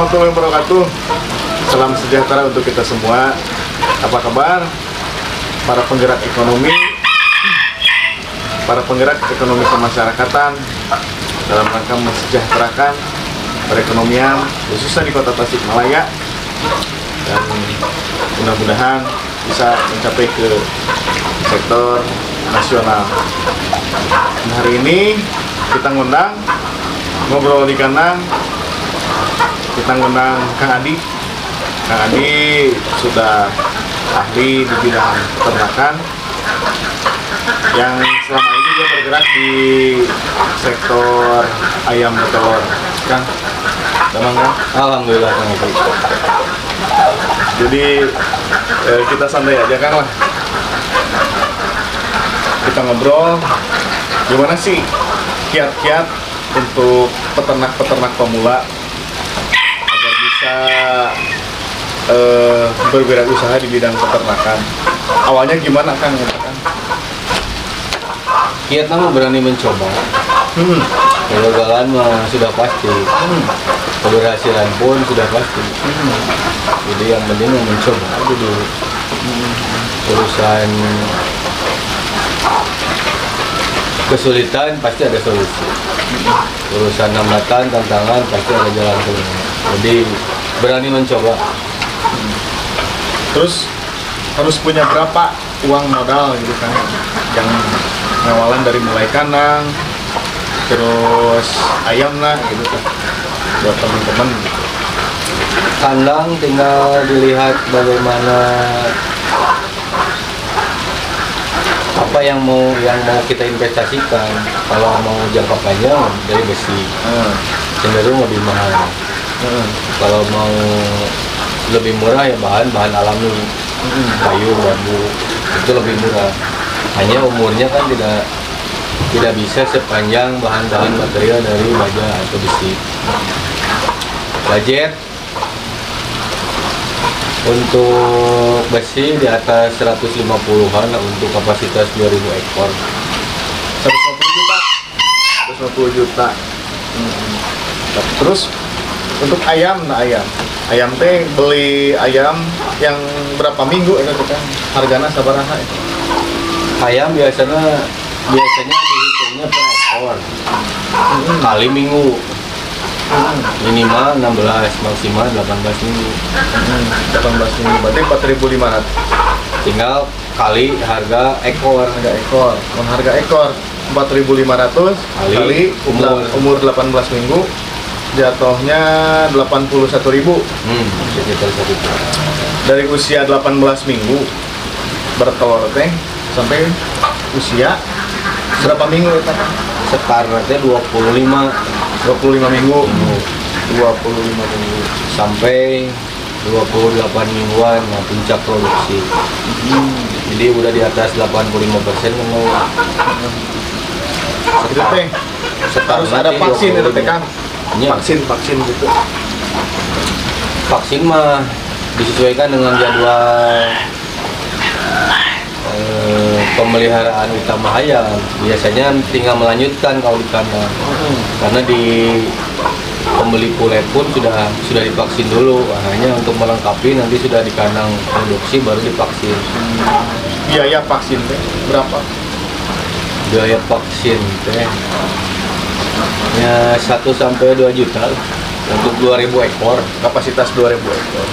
warahmatullahi wabarakatuh. Salam sejahtera untuk kita semua. Apa kabar para penggerak ekonomi, para penggerak ekonomi kemasyarakatan dalam rangka mensejahterakan perekonomian khususnya di Kota Tasikmalaya, dan mudah-mudahan bisa mencapai ke sektor nasional. Dan hari ini kita ngundang ngobrol di kandang, kita ngundang Kang Adi. Kang Adi sudah ahli di bidang peternakan yang selama ini dia bergerak di sektor ayam betelor. Kang, gampang kan? Alhamdulillah Kang Adi. Jadi kita santai aja Kang lah. Kita ngobrol gimana sih kiat-kiat untuk peternak-peternak pemula agar bisa berwirausaha di bidang peternakan. Awalnya gimana Kang? Kiat nama berani mencoba. Kegagalan mah sudah pasti. Keberhasilan pun sudah pasti. Jadi yang penting mencoba aja dulu. Urusan kesulitan pasti ada solusi. Urusan hambatan, tantangan pasti ada jalan keluar. Jadi berani mencoba. Terus harus punya berapa uang modal gitu kan, yang ngawalan dari mulai kandang terus ayam lah gitu kan, buat teman-teman. Kandang tinggal dilihat bagaimana apa yang mau kita investasikan. Kalau mau jangka panjang dari besi cenderung lebih mahal. Kalau mau lebih murah ya bahan alami, kayu, bambu, itu lebih murah. Hanya umurnya kan tidak bisa sepanjang bahan-bahan material dari baja atau besi. Budget untuk besi di atas 150-an untuk kapasitas 2000 ekor. 150 juta. 150 juta. Terus untuk ayam, ayam teh beli ayam yang berapa minggu itu kan harganya sabaraha itu? Ayam biasanya dihitungnya per ekor, kali minggu. Minimal 16, maksimal 18 minggu. 18 minggu berarti 4.500. Tinggal kali harga ekor. Harga ekor 4.500 kali umur 18 minggu, jatuhnya 81.000. Sekitar 1 Dari usia 18 minggu bertelur teh sampai usia berapa minggu itu? Sekarangnya 25 minggu. 25 minggu sampai 28 mingguan, nah puncak produksi. Jadi udah di atas 85% mau. Itu teh harus ada vaksin itu teh Kang. Vaksin gitu. Vaksin mah disesuaikan dengan jadwal pemeliharaan utama ayam. Biasanya tinggal melanjutkan kalau di kandang. Karena di pembeli kulit pun sudah divaksin dulu. Hanya untuk melengkapi nanti sudah di kandang produksi baru divaksin. Biaya vaksin teh berapa? Biaya vaksin teh ya 1 sampai 2 juta untuk 2000 ekor, kapasitas 2000 ekor.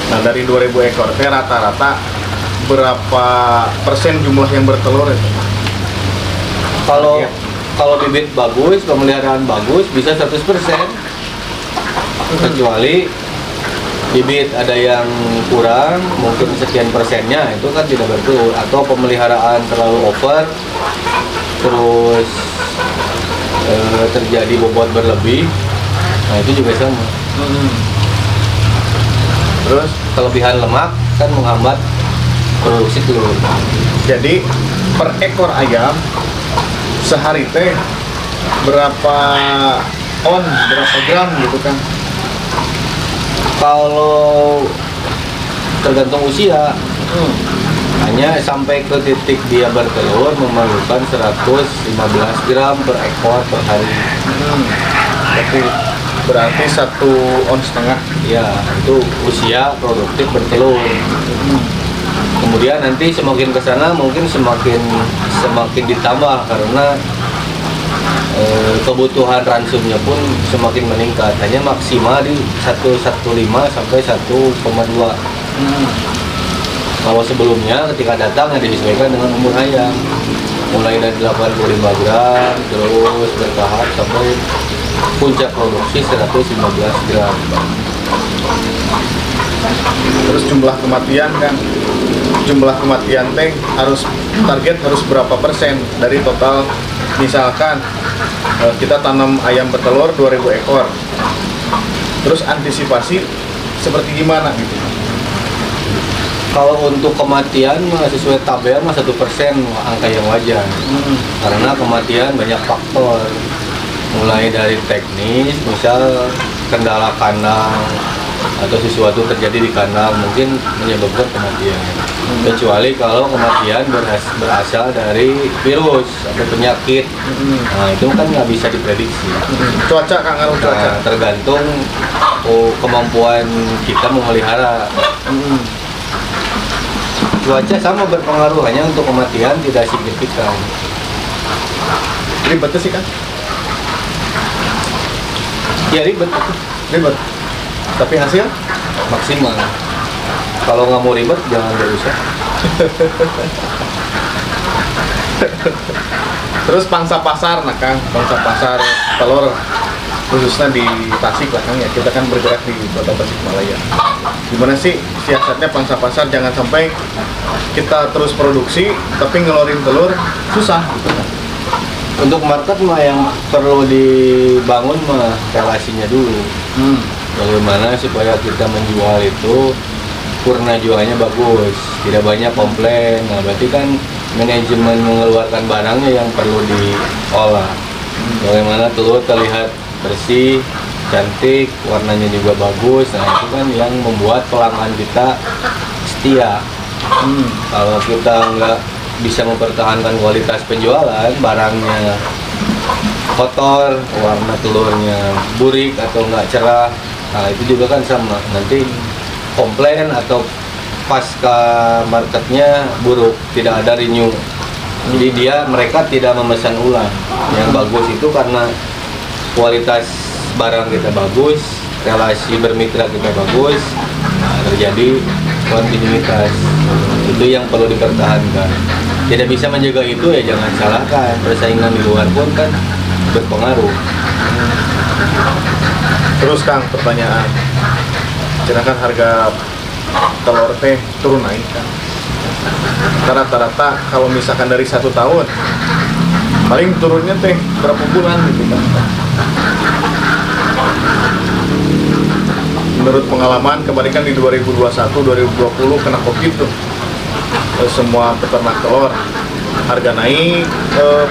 Nah, dari 2000 ekor teh rata-rata berapa persen jumlah yang bertelur itu? Kalau bibit bagus, pemeliharaan bagus bisa 100%. Kecuali bibit ada yang kurang, mungkin sekian persennya itu kan tidak bertelur, atau pemeliharaan terlalu over terus terjadi bobot berlebih, nah itu juga sama. Terus kelebihan lemak kan menghambat produksi telur. Jadi per ekor ayam sehari teh berapa berapa gram gitu kan? Kalau tergantung usia, hanya sampai ke titik dia bertelur memerlukan 115 gram per ekor per hari. Tapi Berarti 1,5 ons. Ya, itu usia produktif bertelur. Kemudian nanti semakin ke sana mungkin semakin ditambah karena kebutuhan ransumnya pun semakin meningkat. Hanya maksimal di 1,15 sampai 1,2. Kalau sebelumnya ketika datang ya disesuaikan dengan umur ayam. Mulai dari 85 gram terus bertahap sampai puncak produksi 115 gram. Terus jumlah kematian kan, jumlah kematian teh target harus berapa persen dari total. Misalkan kita tanam ayam bertelur 2000 ekor, terus antisipasi seperti gimana gitu? Kalau untuk kematian sesuai tabel 1% angka yang wajar. Karena kematian banyak faktor, mulai dari teknis, misal kendala kandang atau sesuatu terjadi di kandang mungkin menyebabkan kematian. Kecuali kalau kematian berasal dari virus atau penyakit, nah itu kan nggak bisa diprediksi. Cuaca kan ngaruh cuaca. Nah, tergantung kemampuan kita memelihara. Cuaca sama berpengaruh, hanya untuk kematian tidak signifikan. Ribet sih kan? Ya ribet, tapi hasil maksimal. Kalau nggak mau ribet jangan berusaha. Terus pangsa pasar, nah Kang, pangsa pasar telur khususnya di Tasik lah Kang ya, kita kan bergerak di kota Tasikmalaya. Gimana sih siasatnya pangsa pasar, jangan sampai kita terus produksi tapi ngeluarin telur susah gitu kan? Untuk market mah yang perlu dibangun mah relasinya dulu. Bagaimana supaya kita menjual itu kurna jualnya bagus, tidak banyak komplain. Nah berarti kan manajemen mengeluarkan barangnya yang perlu diolah. Bagaimana telur terlihat bersih, cantik, warnanya juga bagus. Nah itu kan yang membuat pelanggan kita setia. Kalau kita nggak bisa mempertahankan kualitas penjualan, barangnya kotor, warna telurnya burik atau nggak cerah, nah itu juga kan sama, nanti komplain atau pasca marketnya buruk, tidak ada renew. Jadi mereka tidak memesan ulang. Yang bagus itu karena kualitas barang kita bagus, relasi bermitra kita bagus, nah, terjadi kontinuitas. Itu yang perlu dipertahankan. Tidak bisa menjaga itu ya jangan salahkan, persaingan di luar pun kan berpengaruh. Terus Kang, pertanyaan, kan harga telur teh turun naik kan? Rata-rata kalau misalkan dari 1 tahun paling turunnya teh berapa bulan gitu kan? Menurut pengalaman kemarin kan di 2021-2020 kena COVID tuh, semua peternak telur harga naik,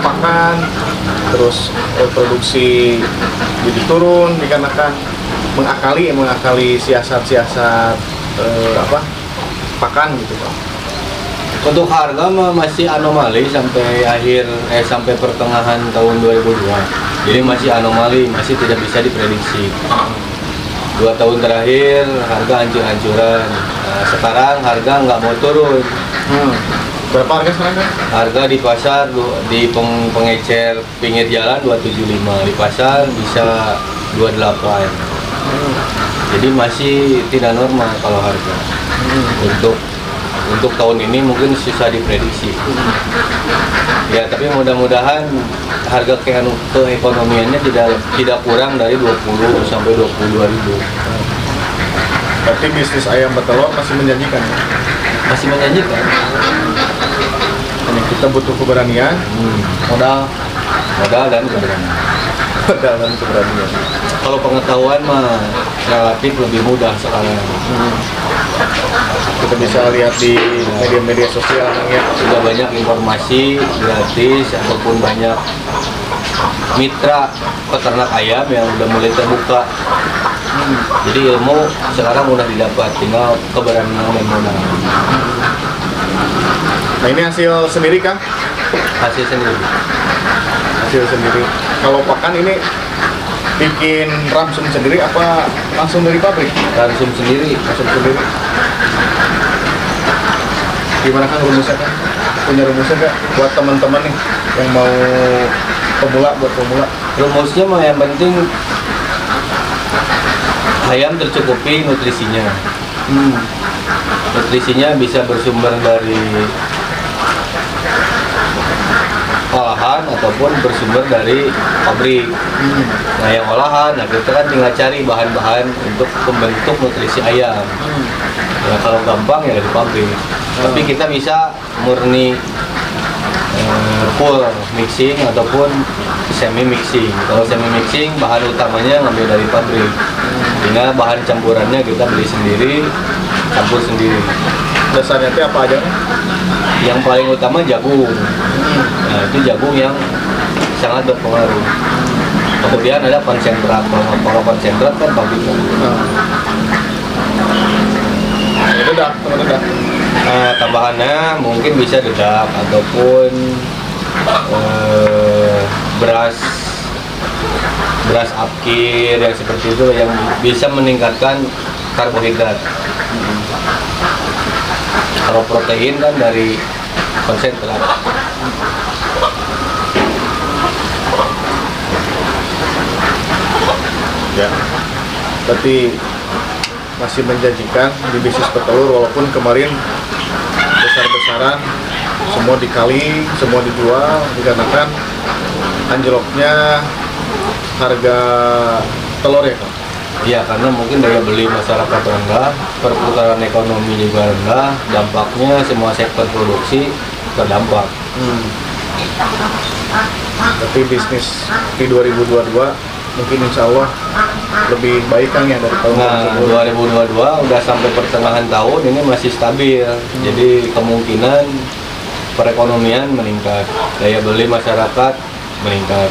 pakan, terus produksi jadi turun dikarenakan mengakali siasat-siasat pakan gitu Pak. Untuk harga masih anomali sampai pertengahan tahun 2002. Jadi masih anomali, masih tidak bisa diprediksi. 2 tahun terakhir harga hancur-hancuran. Nah, sekarang harga nggak mau turun. Berapa harga sekarang? Harga di pasar di pengecer pinggir jalan 275, di pasar bisa 28. Jadi masih tidak normal kalau harga. Untuk tahun ini mungkin susah diprediksi. Ya, tapi mudah-mudahan harga keekonomiannya tidak kurang dari 20 sampai 22 ribu. Berarti bisnis ayam bertelur masih menjanjikan? Masih menjanjikan. Ini kita butuh keberanian, modal dan keberanian. Modal dan keberanian. Kalau pengetahuan mah relatif lebih mudah sekarang. Kita bisa lihat di media-media sosial ya. Sudah banyak informasi gratis ataupun banyak mitra peternak ayam yang udah mulai terbuka. Jadi ilmu sekarang mudah didapat, tinggal keberanian dan modal. Nah ini hasil sendiri kan? Hasil sendiri. Hasil sendiri. Kalau pakan ini bikin ramsum sendiri apa langsung dari pabrik? Langsung sendiri. Gimana kan rumusnya kan? Punya rumusnya nggak buat teman-teman nih yang mau buat pemula? Rumusnya mah yang penting ayam tercukupi nutrisinya. Nutrisinya bisa bersumber dari olahan ataupun bersumber dari pabrik. Nah yang olahan, nah kita kan tinggal cari bahan-bahan untuk membentuk nutrisi ayam. Nah kalau gampang ya dari pabrik. Tapi kita bisa murni full mixing ataupun semi mixing. Kalau semi mixing bahan utamanya ngambil dari pabrik. Sehingga bahan campurannya kita beli sendiri, campur sendiri. Dasarnya itu apa aja? Yang paling utama jagung. Nah itu jagung yang sangat berpengaruh. Kemudian ada konsentrat. Kalau konsentrat kan pabrikan. Dedak. Nah, tambahannya mungkin bisa dedak ataupun beras apkir yang seperti itu yang bisa meningkatkan karbohidrat. Kalau protein kan dari konsentrat. Ya, berarti masih menjanjikan di bisnis petelur walaupun kemarin besar-besaran semua dikali, semua dijual dikarenakan anjloknya harga telur ya Kak? Iya, karena mungkin daya beli masyarakat rendah, perputaran ekonomi juga rendah, dampaknya semua sektor produksi terdampak. Tapi bisnis di 2022 mungkin insya Allah lebih baik kan ya dari tahun Nah, 2022 udah sampai pertengahan tahun ini masih stabil, jadi kemungkinan perekonomian meningkat, daya beli masyarakat meningkat,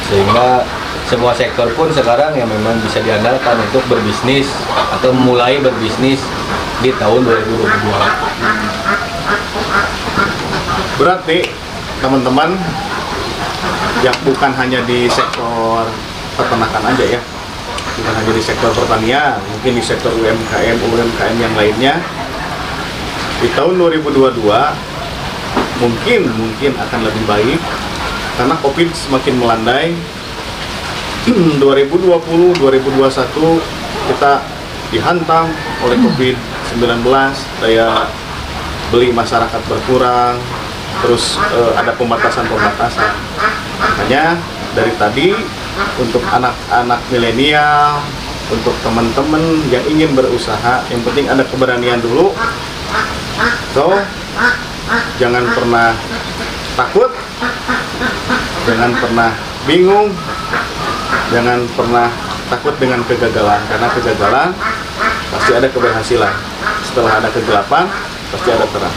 sehingga semua sektor pun sekarang yang memang bisa diandalkan untuk berbisnis atau mulai berbisnis di tahun 2022. Berarti teman-teman yang bukan hanya di sektor peternakan aja ya, bukan hanya di sektor pertanian, mungkin di sektor UMKM yang lainnya di tahun 2022 mungkin akan lebih baik karena COVID semakin melandai. 2020-2021 kita dihantam oleh COVID-19, daya beli masyarakat berkurang, terus ada pembatasan-pembatasan. Makanya dari tadi untuk anak-anak milenial, untuk teman-teman yang ingin berusaha, yang penting ada keberanian dulu. So, jangan pernah takut, jangan pernah bingung, jangan pernah takut dengan kegagalan, karena kegagalan pasti ada keberhasilan. Setelah ada kegelapan, pasti ada terang.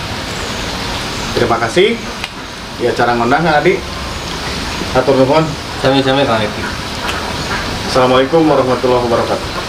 Terima kasih. Ya, cara ngundang Kang Adi. Atur nuhun. Sami-sami Kang Edi. Assalamualaikum warahmatullahi wabarakatuh.